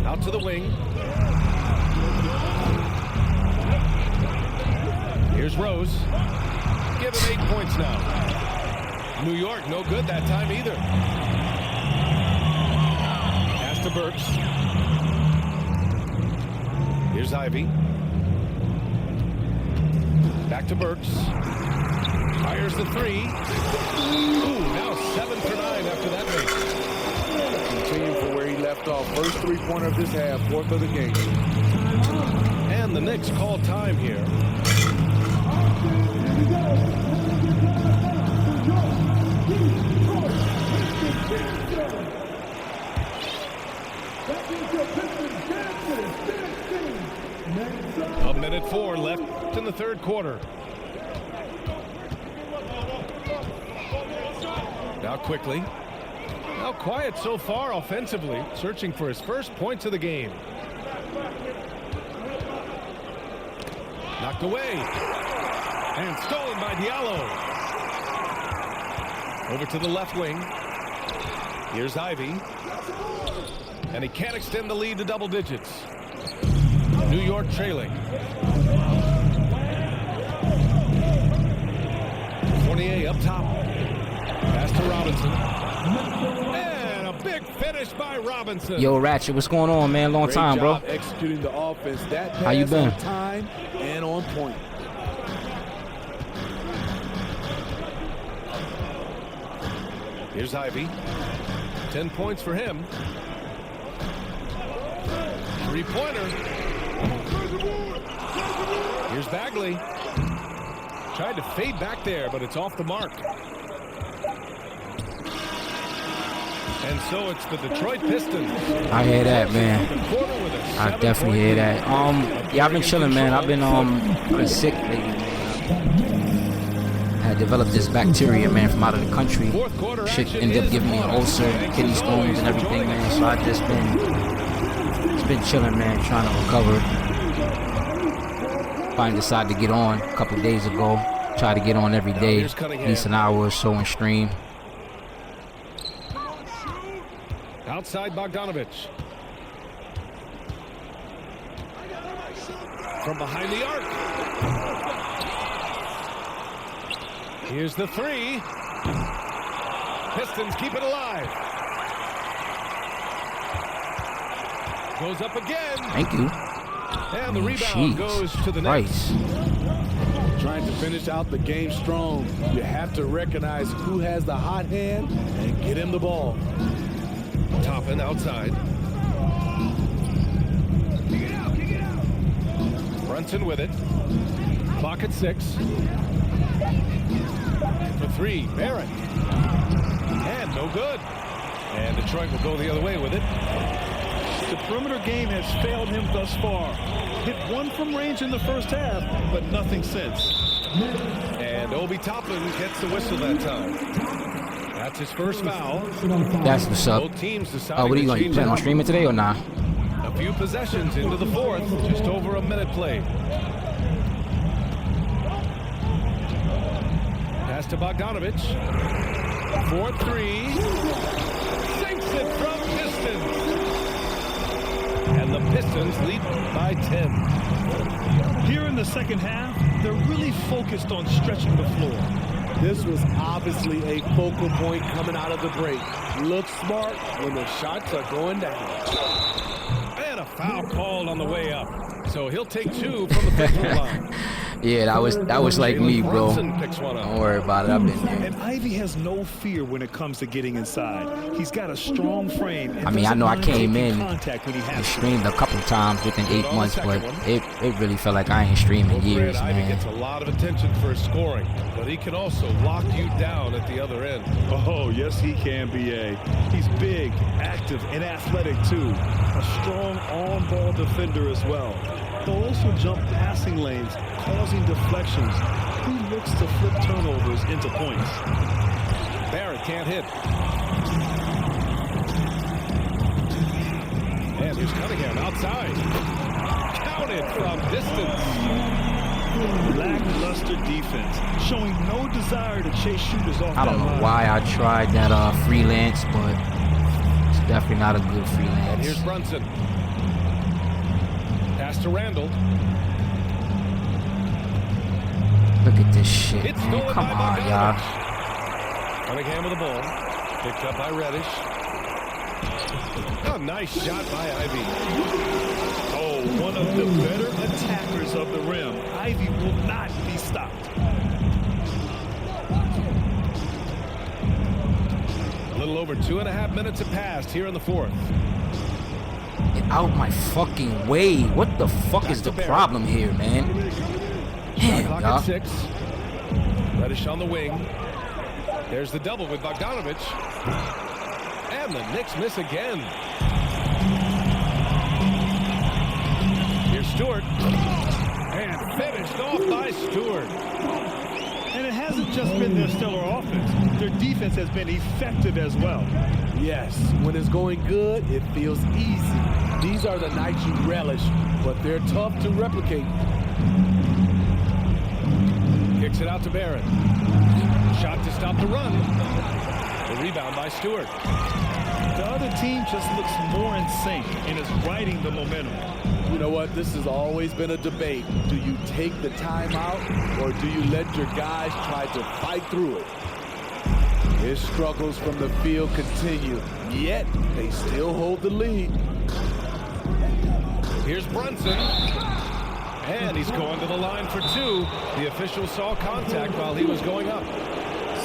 Out to the wing. Here's Rose. Give him 8 points now. New York no good that time either. Pass to Burks. Here's Ivy. Back to Burks. Fires the 3. Ooh, now 7 for 9 after that make. Continuing from where he left off. First 3-pointer of this half, 4th of the game. And the Knicks call time here. A minute 4 left in the 3rd quarter. Now quickly. Now quiet so far offensively, searching for his first points of the game. Knocked away. And stolen by Diallo. Over to the left wing. Here's Ivy. And he can't extend the lead to double digits. New York trailing. Fournier up top. Pass to Robinson. And a big finish by Robinson. Yo, Ratchet, what's going on, man? Long time, bro. Executing the offense. That pass How you been? on time and on point. Here's Ivy. 10 points for him. 3-pointer. Here's Bagley. Tried to fade back there, but it's off the mark. And so it's the Detroit Pistons. I hear that, man. I definitely hear that. Yeah, I've been chilling, man. I've been sick lately, man. I had developed this bacteria, man, from out of the country. Shit ended up giving me an ulcer, kidney stones, and everything, man. So I just been chilling, man, trying to recover. Finally decided to get on a couple days ago. Try to get on every day, at least an hour or so and stream. Outside Bogdanovich. From behind the arc. Here's the 3. Pistons keep it alive. Goes up again. Thank you. And the rebound goes to the Knicks. Trying to finish out the game strong. You have to recognize who has the hot hand and get him the ball. Toppin outside. Brunson with it. Clock at 6. For three, Barrett. And no good. And Detroit will go the other way with it. The perimeter game has failed him thus far. Hit one from range in the first half, but nothing since. And Obi Toppin gets the whistle that time. That's his first foul. That's what's up. Both teams deciding What are you to going? You change plan it on up. streaming today or not? A few possessions into the fourth, just over a minute played. Pass to Bogdanovich. 4-3. Sinks it from distance. And the Pistons lead by 10. Here in the second half, they're really focused on stretching the floor. This was obviously a focal point coming out of the break. Look smart when the shots are going down. And a foul called on the way up. So he'll take two from the free throw line. Yeah, that was like me, bro. Brunson picks one up. Don't worry about it. I've been there. And Ivy has no fear when it comes to getting inside. He's got a strong frame. And I mean, I know I doesn't mind came taking in contact when he and has to. streamed a couple times within 8 On the months, second but one. it really felt like I ain't streamed in Well, years, Ivy man. gets a lot of attention for his scoring, but he can also lock you down at the other end. Oh, yes, he can, B.A. He's big, active, and athletic, too. A strong on-ball defender as well. He'll also jump passing lanes, causing deflections. He looks to flip turnovers into points. Barrett can't hit. And here's Cunningham outside. Counted from distance. Lackluster defense, showing no desire to chase shooters off I don't that know line. why I tried that freelance, but it's definitely not a good And freelance. here's Brunson. Pass to Randall. Look at this shit, It's man. stolen Come by on, y'all. Bogdanovich. Cunningham with the ball. Picked up by Reddish. A nice shot by Ivy. Oh, one of the better attackers of the rim. Ivy will not be stopped. A little over 2.5 minutes have passed here in the fourth. Get out my fucking way. What the fuck is the problem here, man? Damn, Clock y'all. at 6. Reddish on the wing. There's the double with Bogdanovich. And the Knicks miss again. Here's Stewart. And finished off by Stewart. And it hasn't just been their stellar offense. Their defense has been effective as well. Yes, when it's going good, it feels easy. These are the nights you relish, but they're tough to replicate. Kicks it out to Barrett. Shot to stop the run. The rebound by Stewart. The other team just looks more in sync and is riding the momentum. You know what? This has always been a debate. Do you take the timeout or do you let your guys try to fight through it? His struggles from the field continue, yet they still hold the lead. Here's Brunson. And he's going to the line for two. The official saw contact while he was going up.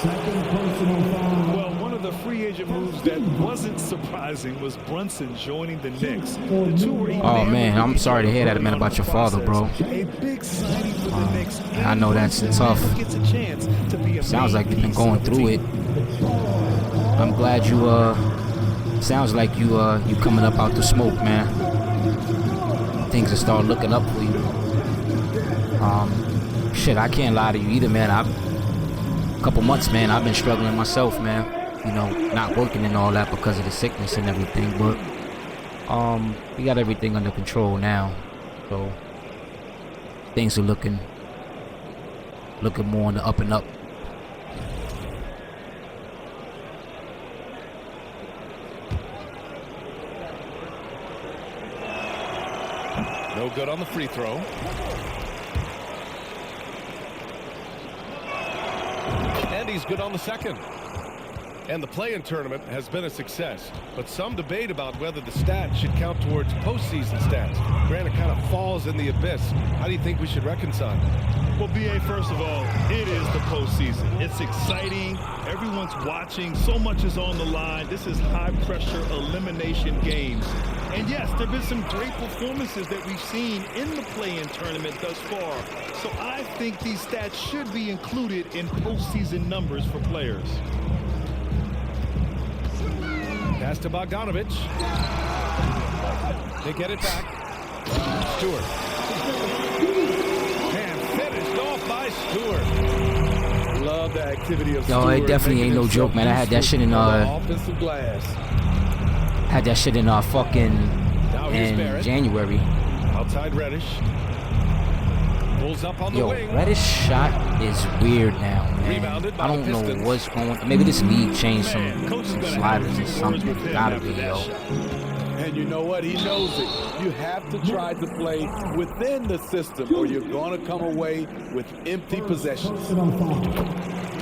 Second personal foul. Well, one of the free agent moves that wasn't surprising was Brunson joining the Knicks. The two were Oh, man, I'm sorry to hear that, man, about your father, bro. A big signing for the Knicks. I know that's tough. Gets a chance to be a Sounds main like you've been piece going of the through it. team. I'm glad you sounds like you coming up out the smoke, man. Things will start looking up for you. Shit, I can't lie to you either, man. A couple months, man, I've been struggling myself, man. You know, not working and all that because of the sickness and everything, but we got everything under control now. So things are looking more on the up and up. No good on the free throw. And he's good on the second. And the play-in tournament has been a success, but some debate about whether the stats should count towards postseason stats. Granted, it kind of falls in the abyss. How do you think we should reconcile? Well, BA, first of all, it is the postseason. It's exciting. Everyone's watching. So much is on the line. This is high-pressure elimination games. And yes, there have been some great performances that we've seen in the play-in tournament thus far. So I think these stats should be included in postseason numbers for players. Pass to Bogdanovich. They get it back. Stewart. And finished off by Stewart. Love the activity of Yo, Stewart. it definitely ain't no joke, man. I had that shit in offensive glass. had that shit in fucking here's in Barrett. January. Outside Reddish. Pulls up on the Yo, wing. Reddish shot is weird now, man. Rebounded by I don't the know Pistons. what's going on. Maybe this league changed Man, Coach is some gonna sliders have or a few something. words with him Gotta after be, that yo. shot. And you know what? He knows it. You have to try to play within the system or you're going to come away with empty possessions. Personal foul.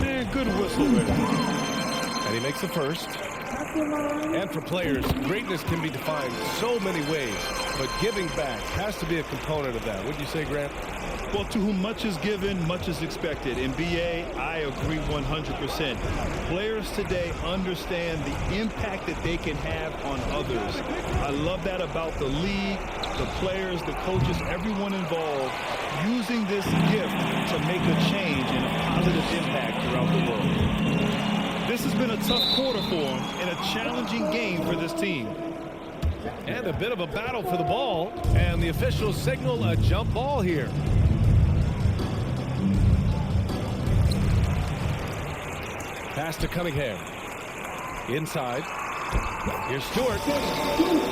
Man, good whistle there. And he makes the first. And for players, greatness can be defined so many ways, but giving back has to be a component of that. Wouldn't you say, Grant? Well, to whom much is given, much is expected. In BA, I agree 100%. Players today understand the impact that they can have on others. I love that about the league, the players, the coaches, everyone involved, using this gift to make a change and a positive impact throughout the world. This has been a tough quarter for them and a challenging game for this team. And a bit of a battle for the ball, and the officials signal a jump ball here. Pass to Cunningham. Inside. Here's Stewart.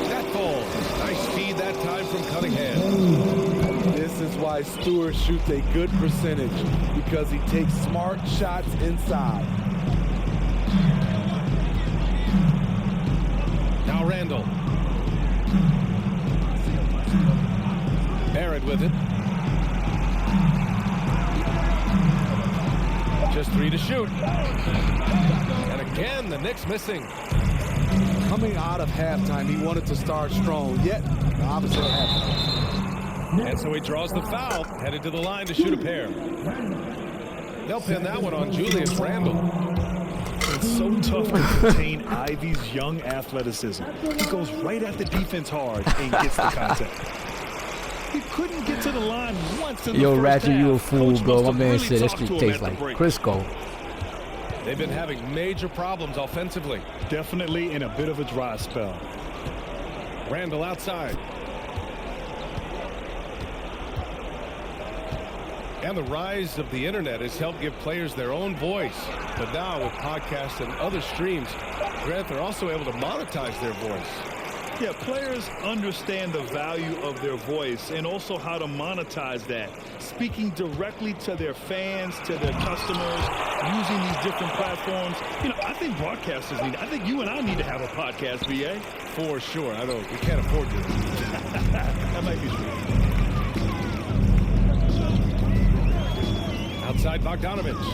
That falls. Nice feed that time from Cunningham. This is why Stewart shoots a good percentage, because he takes smart shots inside. Now Randall. Barrett with it. Just 3 to shoot. And again, the Knicks missing. Coming out of halftime, he wanted to start strong, yet the opposite happened. And so he draws the foul, headed to the line to shoot a pair. They'll pin that one on Julius Randle. It's so tough to contain Ivy's young athleticism. He goes right at the defense hard and gets the contact. He couldn't get to the line once in the Yo, first Ratchet, half. you a fool, Coach bro. must My have man really said this talked to shit him tastes at the like break. Crisco. They've been having major problems offensively. Definitely in a bit of a dry spell. Randall outside. And the rise of the internet has helped give players their own voice. But now with podcasts and other streams, Grant, they're also able to monetize their voice. Yeah, players understand the value of their voice and also how to monetize that. Speaking directly to their fans, to their customers, using these different platforms. You know, I think broadcasters need, I think you and I need to have a podcast, BA. For sure. I don't, we can't afford to. That might be true. Outside Bogdanovich.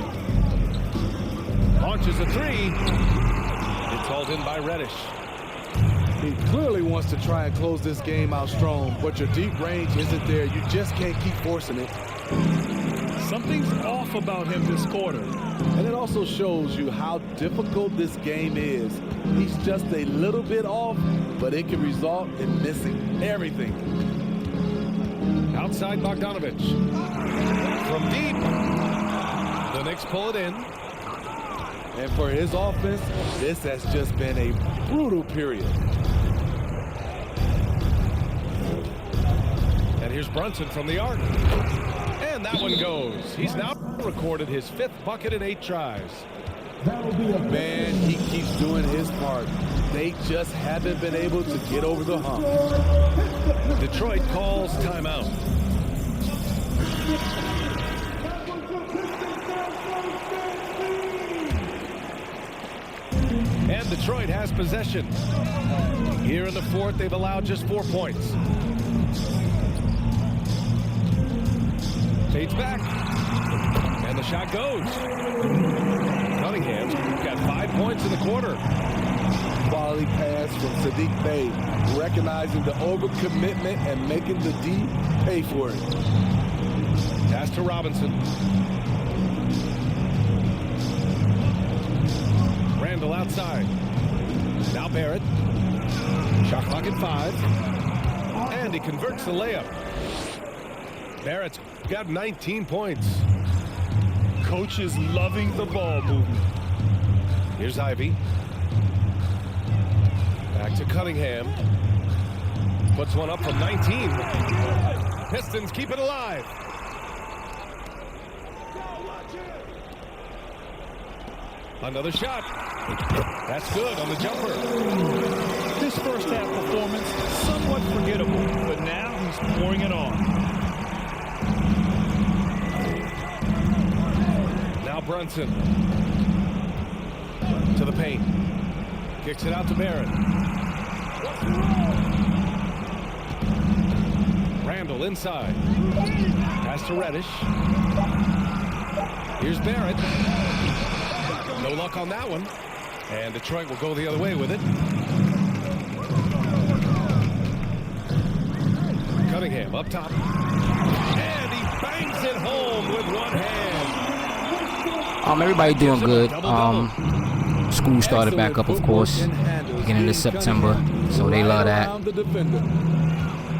Launches a 3. It's hauled in by Reddish. He clearly wants to try and close this game out strong, but your deep range isn't there. You just can't keep forcing it. Something's off about him this quarter. And it also shows you how difficult this game is. He's just a little bit off, but it can result in missing everything. Outside Bogdanovich. From deep. The Knicks pull it in. And for his offense, this has just been a brutal period. And here's Brunson from the arc. And that one goes. He's now recorded his 5th bucket in 8 tries. Man, he keeps doing his part. They just haven't been able to get over the hump. Detroit calls timeout. And Detroit has possession. Here in the 4th, they've allowed just 4 points. Fades back. And the shot goes. Cunningham's got 5 points in the quarter. Quality pass from Sadiq Bey, recognizing the overcommitment and making the D pay for it. Pass to Robinson. Randall outside. Now Barrett. Shot clock at 5. And he converts the layup. Barrett's got 19 points. Coach is loving the ball movement. Here's Ivy. Back to Cunningham. Puts one up from 19. Pistons keep it alive. Another shot. That's good on the jumper. This first half performance, somewhat forgettable, but now he's pouring it on. Now Brunson. To the paint. Kicks it out to Barrett. Randall inside. Pass to Reddish. Here's Barrett. No luck on that one. And Detroit will go the other way with it. Cunningham up top. And he bangs it home with one hand. Everybody doing good. School started back up, of course, beginning of September, so they love that.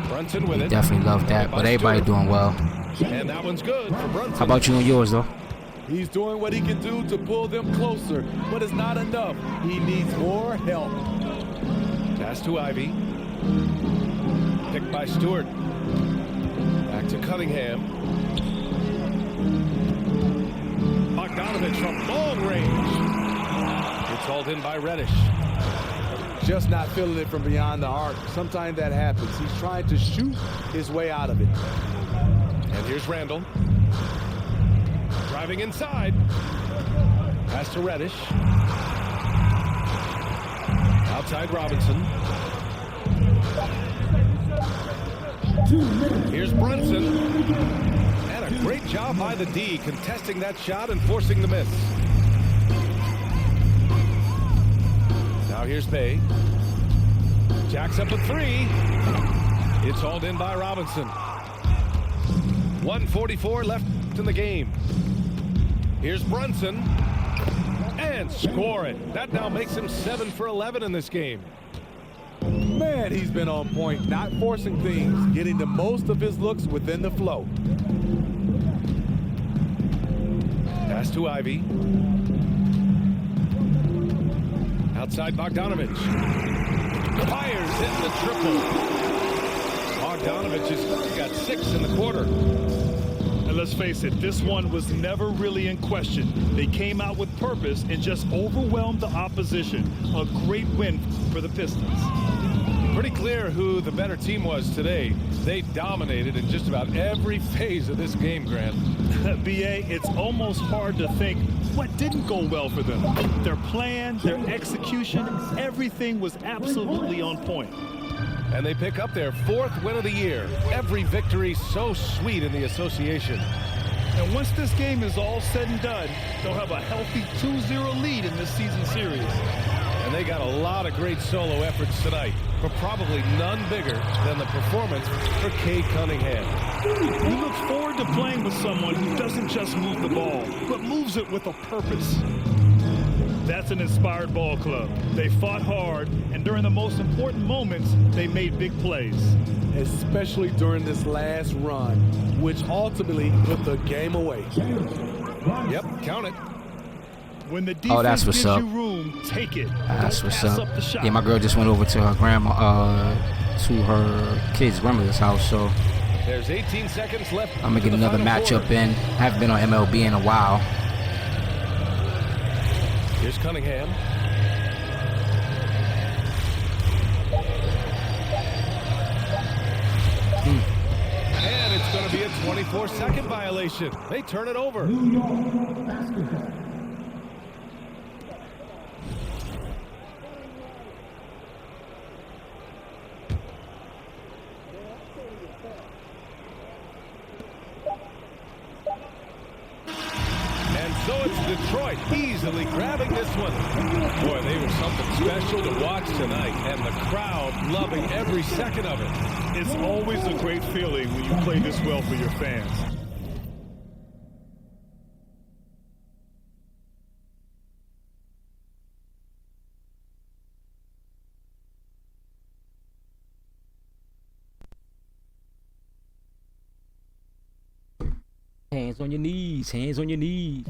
Brunson with it. Definitely love that, but everybody doing well. And that one's good for Brunson. How about you and yours, though? He's doing what he can do to pull them closer, but it's not enough. He needs more help. Pass to Ivy. Picked by Stewart. Back to Cunningham. Bogdanovich from long range. It's hauled in by Reddish. Just not feeling it from beyond the arc. Sometimes that happens. He's trying to shoot his way out of it. And here's Randall. Driving inside. Pass to Reddish. Outside Robinson. Here's Brunson. And a great job by the D, contesting that shot and forcing the miss. Now here's Bay. Jacks up a 3. It's hauled in by Robinson. 1:44 left in the game. Here's Brunson. And score it. That now makes him 7 for 11 in this game. Man, he's been on point, not forcing things, getting the most of his looks within the flow. Pass to Ivy. Outside Bogdanovich. Fires in the triple. Bogdanovich has got 6 in the quarter. And let's face it, this one was never really in question. They came out with purpose and just overwhelmed the opposition. A great win for the Pistons. Pretty clear who the better team was today. They dominated in just about every phase of this game, Grant. BA, it's almost hard to think what didn't go well for them. Their plan, their execution, everything was absolutely on point. And they pick up their 4th win of the year. Every victory so sweet in the association. And once this game is all said and done, they'll have a healthy 2-0 lead in this season series. And they got a lot of great solo efforts tonight, but probably none bigger than the performance for Cade Cunningham. He looks forward to playing with someone who doesn't just move the ball, but moves it with a purpose. That's an inspired ball club. They fought hard, and during the most important moments, they made big plays. Especially during this last run, which ultimately put the game away. Yep, count it. When the defense that's what's gives up. you room, take it. That's Don't what's pass up. the shot. Yeah, my girl just went over to her to her kids' grandmother's house, so There's 18 seconds left. I'm gonna get another matchup in. Haven't been on MLB in a while. Here's Cunningham. And it's going to be a 24-second violation. They turn it over. New York basketball. And So it's Detroit easily grabbing this one. Boy, they were something special to watch tonight, and the crowd loving every second of it. It's always a great feeling when you play this well for your fans. Hands on your knees. Hands on your knees.